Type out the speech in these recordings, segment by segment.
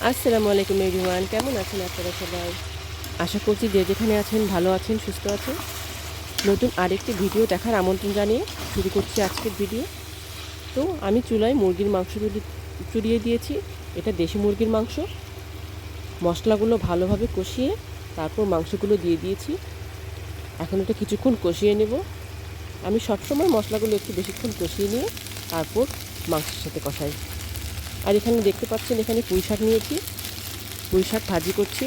আসসালামু আলাইকুম এভরিওয়ান, কেমন আছেন আপনারা সবাই? আশা করছি যে যেখানে আছেন ভালো আছেন, সুস্থ আছেন। নতুন আরেকটি ভিডিও দেখার আমন্ত্রণ জানিয়ে শুরু করছি আজকের ভিডিও। তো আমি চুলায় মুরগির মাংসগুলি চুরিয়ে দিয়েছি। এটা দেশি মুরগির মাংস। মশলাগুলো ভালোভাবে কষিয়ে তারপর মাংসগুলো দিয়ে দিয়েছি। এখন এটা কিছুক্ষণ কষিয়ে নেব। আমি সবসময় মশলাগুলো একটু বেশিক্ষণ কষিয়ে নিয়ে তারপর মাংসের সাথে কষাই। আর এখানে দেখতে পাচ্ছেন, এখানে পুঁই শাক নিয়েছি। পুঁই শাক ভাজি করছি।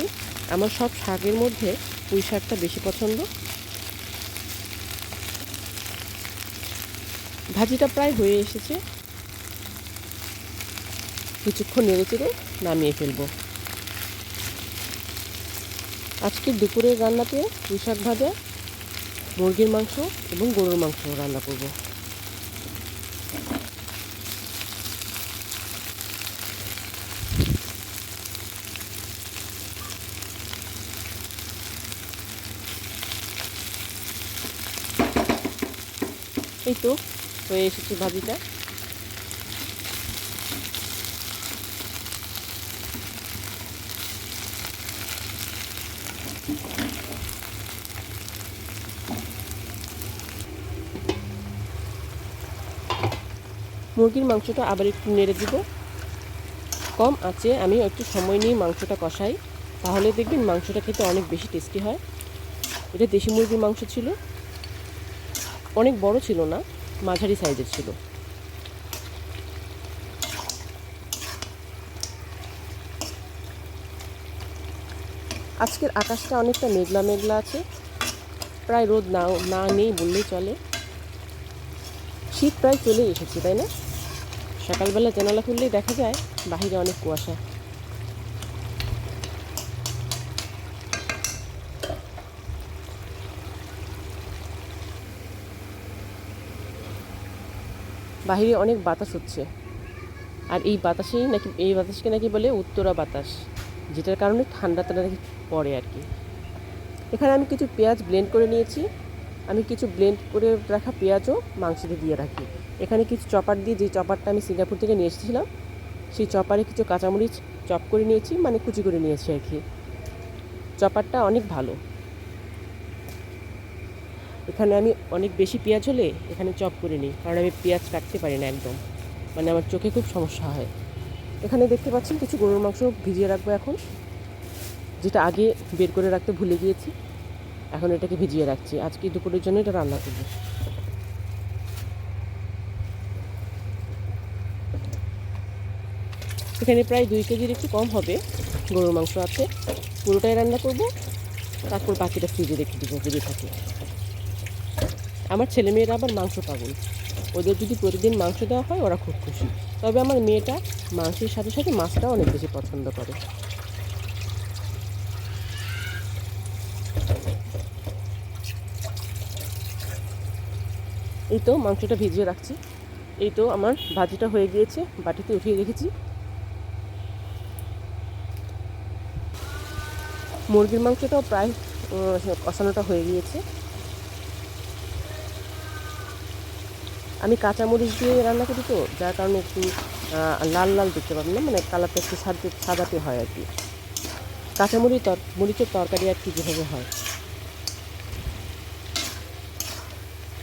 আমার সব শাকের মধ্যে পুঁই শাকটা বেশি পছন্দ। ভাজিটা প্রায় হয়ে এসেছে, কিছুক্ষণ নেড়ে চেড়ে নামিয়ে ফেলবো। আজকের দুপুরের রান্নাতে পুঁই শাক ভাজা, মুরগির মাংস এবং গরুর মাংস রান্না করব। এই তো হয়ে এসেছে ভাজিটা। মুরগির মাংসটা আবার একটু নেড়ে দিব। কম আঁচে আমি একটু সময় নিয়ে মাংসটা কষাই, তাহলে দেখবেন মাংসটা খেতে অনেক বেশি টেস্টি হয়। এটা দেশি মুরগির মাংস ছিল, অনেক বড় ছিল না, মাঝারি সাইজের ছিল। আজকের আকাশটা অনেকটা মেঘলা মেঘলা আছে, প্রায় রোদ না নেই বললেই চলে। শীত প্রায় চলে এসেছে, তাই না? সকালবেলা জানালা খুললেই দেখা যায় বাহিরে অনেক কুয়াশা। বাহিরে অনেক বাতাস হচ্ছে, আর এই বাতাসকে নাকি বলে উত্তরা বাতাস, যেটার কারণে ঠান্ডাটা নাকি পড়ে আর কি। এখানে আমি কিছু পেঁয়াজ ব্লেন্ড করে নিয়েছি। আমি কিছু ব্লেন্ড করে রাখা পেঁয়াজও মাংসতে দিয়ে রাখি। এখানে কিছু চপার দিয়ে, যে চপারটা আমি সিঙ্গাপুর থেকে নিয়ে এসেছিলাম, সেই চপারে কিছু কাঁচামরিচ চপ করে নিয়েছি, মানে কুচি করে নিয়েছি আর কি। চপারটা অনেক ভালো। এখানে আমি অনেক বেশি পেঁয়াজ হলে এখানে চপ করে নিই, কারণ আমি পেঁয়াজ কাটতে পারি না একদম, মানে আমার চোখে খুব সমস্যা হয়। এখানে দেখতে পাচ্ছেন কিছু গরুর মাংস ভিজিয়ে রাখবো এখন, যেটা আগে বের করে রাখতে ভুলে গিয়েছি। এখন এটাকে ভিজিয়ে রাখছি, আজকে দুপুরের জন্য এটা রান্না করব। এখানে প্রায় 2 কেজির একটু কম হবে গরুর মাংস আছে। পুরোটাই রান্না করব, তারপর বাকিটা ফ্রিজে রেখে দেবো যদি থাকে। আমার ছেলেমেয়েরা আবার মাংস পাগল, ওদের যদি প্রতিদিন মাংস দেওয়া হয় ওরা খুব খুশি। তবে আমার মেয়েটা মাংসের সাথে সাথে মাছটাও অনেক বেশি পছন্দ করে। এই তো মাংসটা ভিজিয়ে রাখছি। এই তো আমার ভাজিটা হয়ে গিয়েছে, বাটিতে উঠিয়ে রেখেছি। মুরগির মাংসটাও প্রায় কষানোটা হয়ে গিয়েছে। আমি কাঁচামরিচ দিয়ে রান্না করি, তো যার কারণে একটু লাল লাল দেখতে পাবেন না, মানে কালারটা একটু সাদাতে হয় আর কি। মরিচের তরকারি আর কি যেভাবে হয়।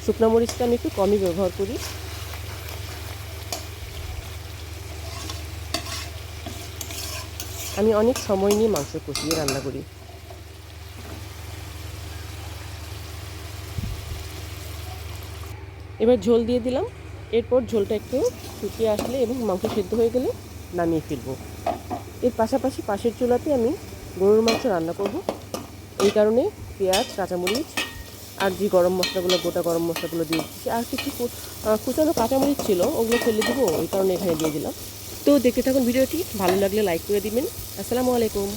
শুকনো মরিচটা আমি একটু কমই ব্যবহার করি। আমি অনেক সময় নিয়ে মাংস কষিয়ে রান্না করি। এবার ঝোল দিয়ে দিলাম। এরপর ঝোলটা একটু শুকিয়ে আসলে এবং মাংস সেদ্ধ হয়ে গেলে নামিয়ে ফেলবো। এর পাশাপাশি পাশের চুলাতে আমি গরুর মাংস রান্না করব। এই কারণে পেঁয়াজ, কাঁচামরিচ আর যে গোটা গরম মশলাগুলো দিয়ে দিচ্ছি। আর কিছু কুচানো কাঁচামরিচ ছিল, ওগুলো ফেলে দেবো, ওই কারণে এখানে দিয়ে দিলাম। তো দেখতে থাকুন ভিডিওটি, ভালো লাগলে লাইক করে দিবেন। আসসালামু আলাইকুম।